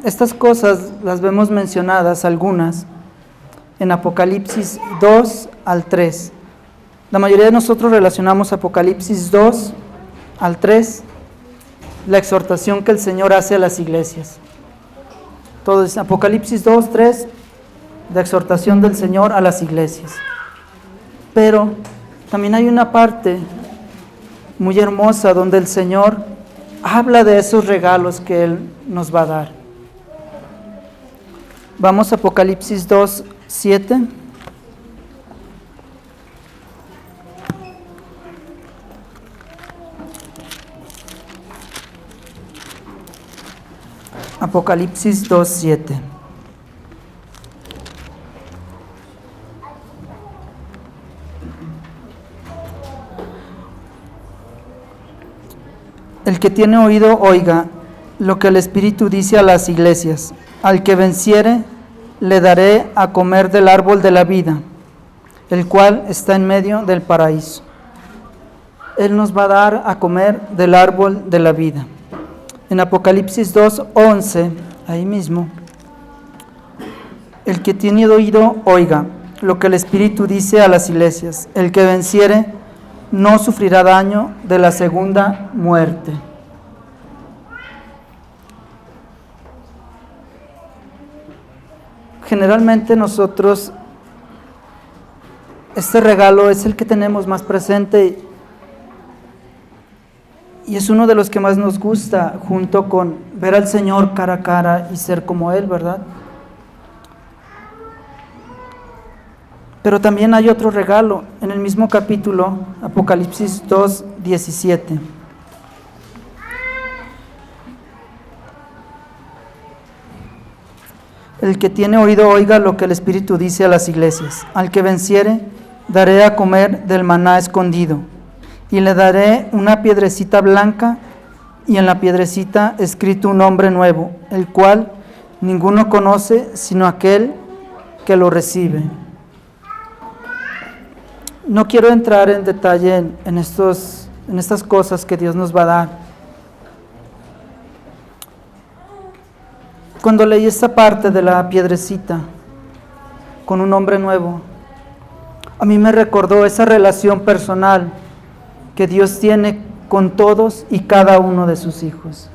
Estas cosas las vemos mencionadas, algunas, en Apocalipsis 2 al 3. La mayoría de nosotros relacionamos Apocalipsis 2 al 3, la exhortación que el Señor hace a las iglesias. Todo es Apocalipsis 2, 3, la exhortación del Señor a las iglesias. Pero también hay una parte muy hermosa donde el Señor habla de esos regalos que Él nos va a dar. Vamos a Apocalipsis 2, 7. Apocalipsis 2, 7. El que tiene oído, oiga lo que el Espíritu dice a las iglesias. Al que venciere, le daré a comer del árbol de la vida, el cual está en medio del paraíso. Él nos va a dar a comer del árbol de la vida. En Apocalipsis 2, 11, ahí mismo, el que tiene oído, oiga lo que el Espíritu dice a las iglesias. El que venciere no sufrirá daño de la segunda muerte. Generalmente nosotros, este regalo es el que tenemos más presente y es uno de los que más nos gusta, junto con ver al Señor cara a cara y ser como Él, ¿verdad? Pero también hay otro regalo en el mismo capítulo, Apocalipsis 2, 17. El que tiene oído, oiga lo que el Espíritu dice a las iglesias. Al que venciere, daré a comer del maná escondido, y le daré una piedrecita blanca, y en la piedrecita escrito un nombre nuevo, el cual ninguno conoce sino aquel que lo recibe. No quiero entrar en detalle en estas cosas que Dios nos va a dar. Cuando leí esta parte de la piedrecita con un nombre nuevo, a mí me recordó esa relación personal que Dios tiene con todos y cada uno de sus hijos.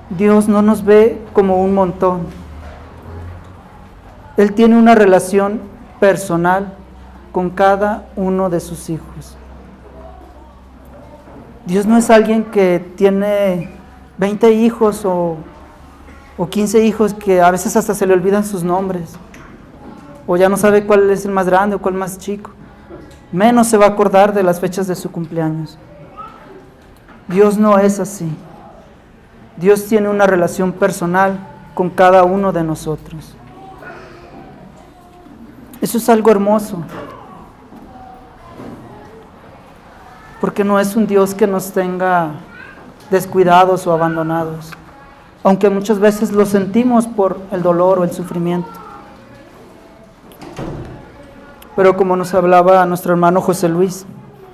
Dios no nos ve como un montón. Él tiene una relación personal con cada uno de sus hijos. Dios no es alguien que tiene 20 hijos o 15 hijos que a veces hasta se le olvidan sus nombres, o ya no sabe cuál es el más grande o cuál más chico. Menos se va a acordar de las fechas de su cumpleaños. Dios no es así. Dios tiene una relación personal con cada uno de nosotros. Eso es algo hermoso, porque no es un Dios que nos tenga descuidados o abandonados, aunque muchas veces lo sentimos por el dolor o el sufrimiento. Pero como nos hablaba nuestro hermano José Luis,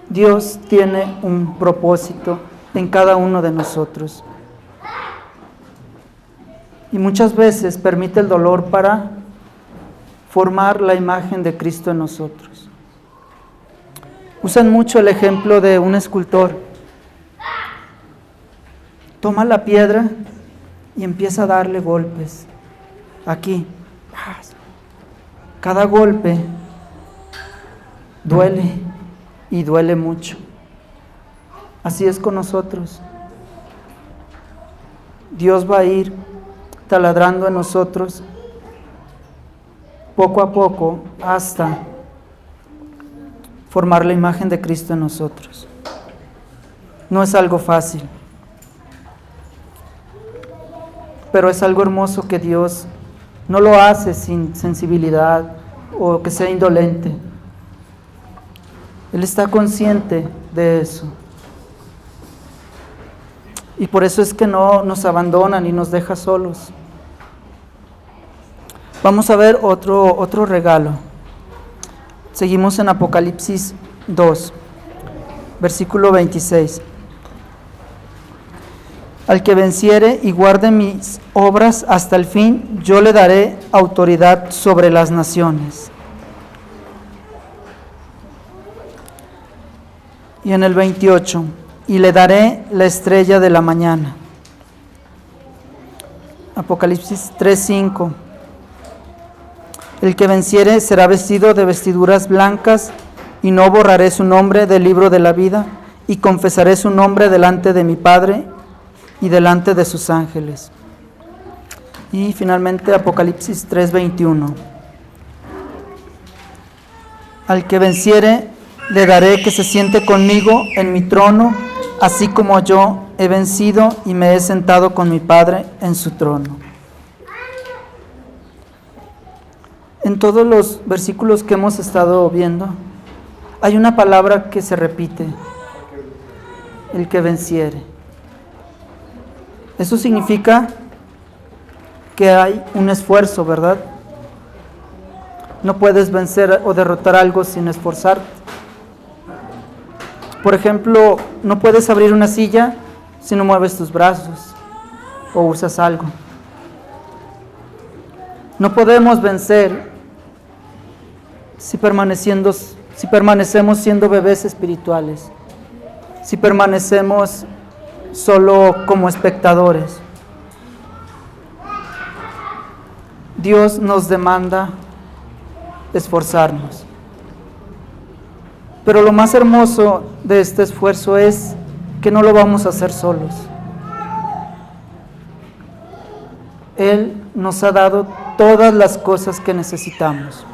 Dios tiene un propósito en cada uno de nosotros. Y muchas veces permite el dolor para formar la imagen de Cristo en nosotros. Usan mucho el ejemplo de un escultor. Toma la piedra y empieza a darle golpes. Aquí. Cada golpe duele y duele mucho. Así es con nosotros. Dios va a ir taladrando en nosotros poco a poco hasta formar la imagen de Cristo en nosotros. No es algo fácil, pero es algo hermoso que Dios no lo hace sin sensibilidad o que sea indolente. Él está consciente de eso. Y por eso es que no nos abandona ni nos deja solos. Vamos a ver otro regalo. Seguimos en Apocalipsis 2, versículo 26. Al que venciere y guarde mis obras hasta el fin, yo le daré autoridad sobre las naciones. Y en el 28, y le daré la estrella de la mañana. Apocalipsis 3:5. El que venciere será vestido de vestiduras blancas, y no borraré su nombre del libro de la vida, y confesaré su nombre delante de mi Padre y delante de sus ángeles. Y finalmente Apocalipsis 3:21. Al que venciere le daré que se siente conmigo en mi trono, así como yo he vencido y me he sentado con mi Padre en su trono. En todos los versículos que hemos estado viendo, hay una palabra que se repite: el que venciere. Eso significa que hay un esfuerzo, ¿verdad? No puedes vencer o derrotar algo sin esforzarte. Por ejemplo, no puedes abrir una silla si no mueves tus brazos o usas algo. No podemos vencer si permanecemos siendo bebés espirituales, si permanecemos solo como espectadores. Dios nos demanda esforzarnos. Pero lo más hermoso de este esfuerzo es que no lo vamos a hacer solos. Él nos ha dado todas las cosas que necesitamos.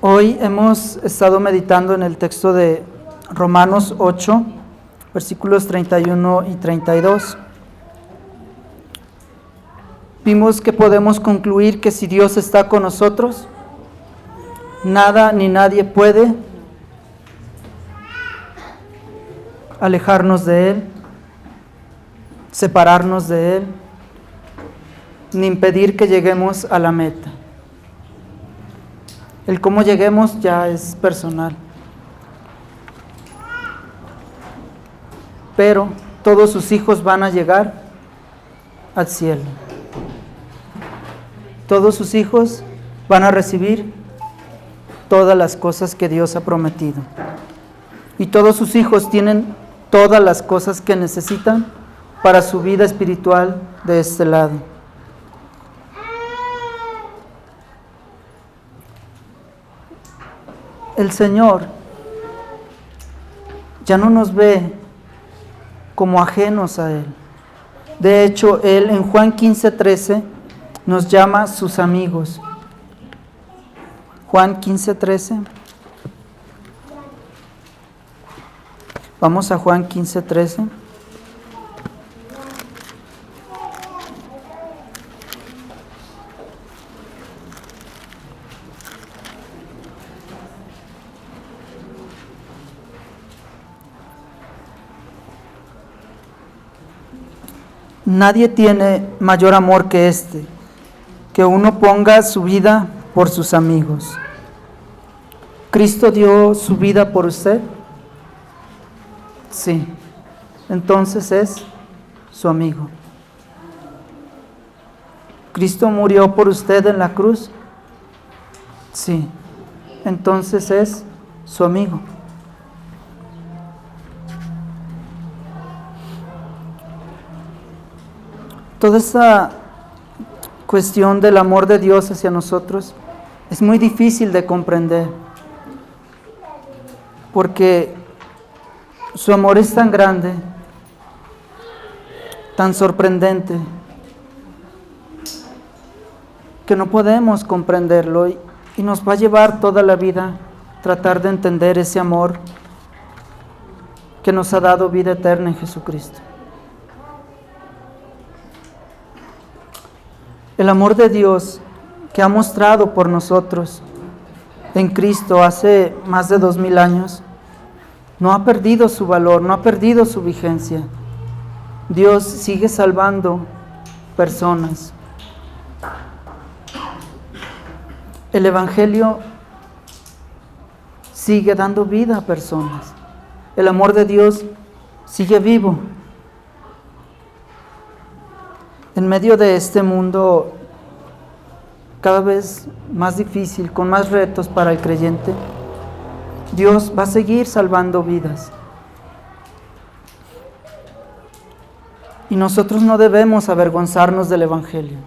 Hoy hemos estado meditando en el texto de Romanos 8, versículos 31 y 32. Vimos que podemos concluir que si Dios está con nosotros, nada ni nadie puede alejarnos de Él, separarnos de Él, ni impedir que lleguemos a la meta. El cómo lleguemos ya es personal. Pero todos sus hijos van a llegar al cielo. Todos sus hijos van a recibir todas las cosas que Dios ha prometido. Y todos sus hijos tienen todas las cosas que necesitan para su vida espiritual de este lado. El Señor ya no nos ve como ajenos a Él. De hecho, Él en Juan 15:13 nos llama sus amigos. Juan 15:13. Vamos a Juan 15:13. Nadie tiene mayor amor que este, que uno ponga su vida por sus amigos. ¿Cristo dio su vida por usted? Sí. Entonces es su amigo. ¿Cristo murió por usted en la cruz? Sí. Entonces es su amigo. Toda esa cuestión del amor de Dios hacia nosotros es muy difícil de comprender, porque su amor es tan grande, tan sorprendente, que no podemos comprenderlo y nos va a llevar toda la vida tratar de entender ese amor que nos ha dado vida eterna en Jesucristo. El amor de Dios que ha mostrado por nosotros en Cristo hace más de 2000 años, no ha perdido su valor, no ha perdido su vigencia. Dios sigue salvando personas. El Evangelio sigue dando vida a personas. El amor de Dios sigue vivo. En medio de este mundo cada vez más difícil, con más retos para el creyente, Dios va a seguir salvando vidas. Y nosotros no debemos avergonzarnos del Evangelio.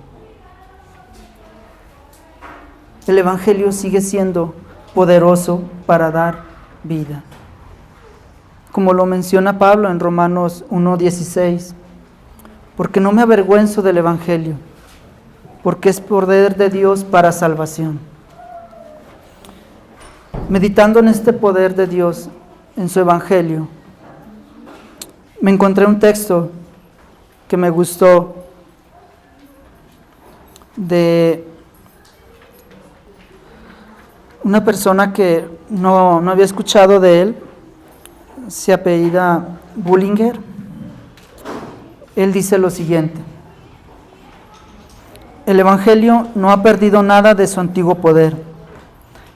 El Evangelio sigue siendo poderoso para dar vida. Como lo menciona Pablo en Romanos 1:16, porque no me avergüenzo del Evangelio, porque es poder de Dios para salvación. Meditando en este poder de Dios, en su Evangelio, me encontré un texto que me gustó de una persona que no había escuchado de él, se apellida Bullinger. Él dice lo siguiente: el Evangelio no ha perdido nada de su antiguo poder.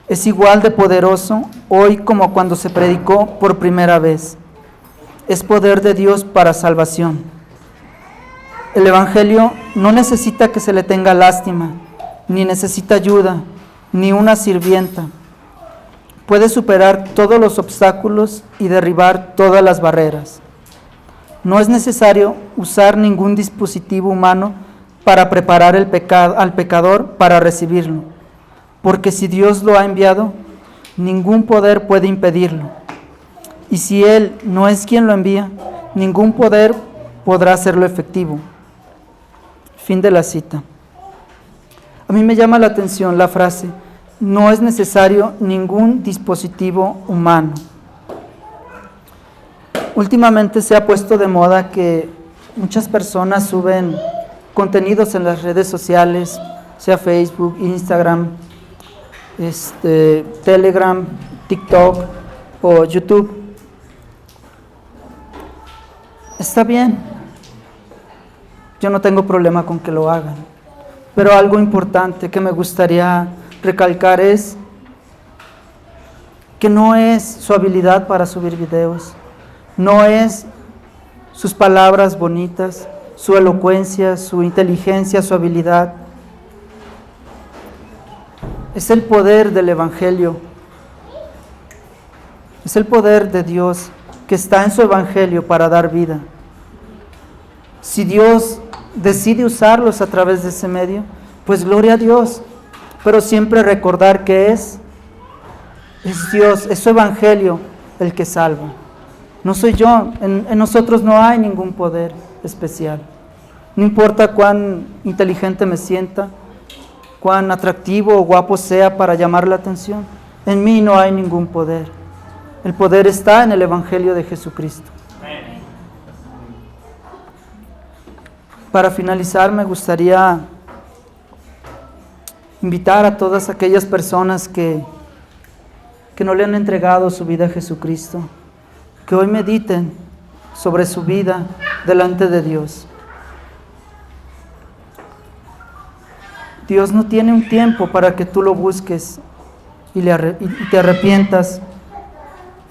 Es igual de poderoso hoy como cuando se predicó por primera vez. Es poder de Dios para salvación. El Evangelio no necesita que se le tenga lástima, ni necesita ayuda, ni una sirvienta. Puede superar todos los obstáculos y derribar todas las barreras. No es necesario usar ningún dispositivo humano para preparar al pecador para recibirlo, porque si Dios lo ha enviado, ningún poder puede impedirlo. Y si Él no es quien lo envía, ningún poder podrá hacerlo efectivo. Fin de la cita. A mí me llama la atención la frase: no es necesario ningún dispositivo humano. Últimamente se ha puesto de moda que muchas personas suben contenidos en las redes sociales, sea Facebook, Instagram, Telegram, TikTok o YouTube. Está bien, yo no tengo problema con que lo hagan, pero algo importante que me gustaría recalcar es que no es su habilidad para subir videos, no es sus palabras bonitas, su elocuencia, su inteligencia, su habilidad. Es el poder del Evangelio, es el poder de Dios que está en su Evangelio para dar vida. Si Dios decide usarlos a través de ese medio, pues gloria a Dios, pero siempre recordar que es Dios, es su Evangelio el que salva. No soy yo, en nosotros no hay ningún poder especial. No importa cuán inteligente me sienta, cuán atractivo o guapo sea para llamar la atención, en mí no hay ningún poder. El poder está en el Evangelio de Jesucristo. Para finalizar, me gustaría invitar a todas aquellas personas que no le han entregado su vida a Jesucristo, que hoy mediten sobre su vida delante de Dios. Dios no tiene un tiempo para que tú lo busques y te arrepientas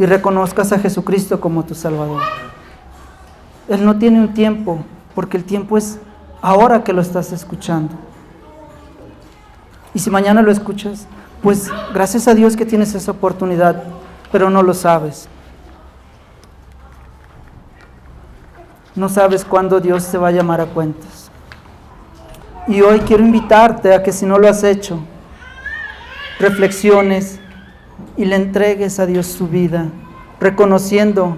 y reconozcas a Jesucristo como tu Salvador. Él no tiene un tiempo, porque el tiempo es ahora que lo estás escuchando. Y si mañana lo escuchas, pues gracias a Dios que tienes esa oportunidad, pero no lo sabes. No sabes cuándo Dios te va a llamar a cuentas. Y hoy quiero invitarte a que, si no lo has hecho, reflexiones y le entregues a Dios tu vida, reconociendo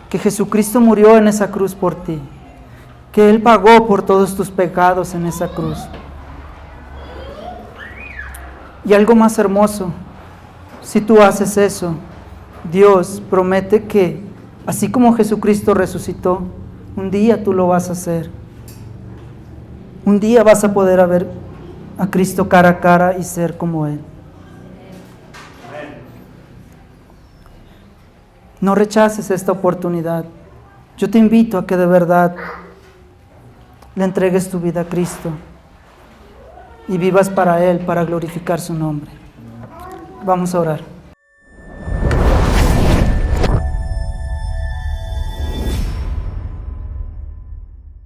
que Jesucristo murió en esa cruz por ti, que Él pagó por todos tus pecados en esa cruz. Y algo más hermoso, si tú haces eso, Dios promete que, así como Jesucristo resucitó, un día tú lo vas a hacer. Un día vas a poder ver a Cristo cara a cara y ser como Él. No rechaces esta oportunidad. Yo te invito a que de verdad le entregues tu vida a Cristo y vivas para Él, para glorificar su nombre. Vamos a orar.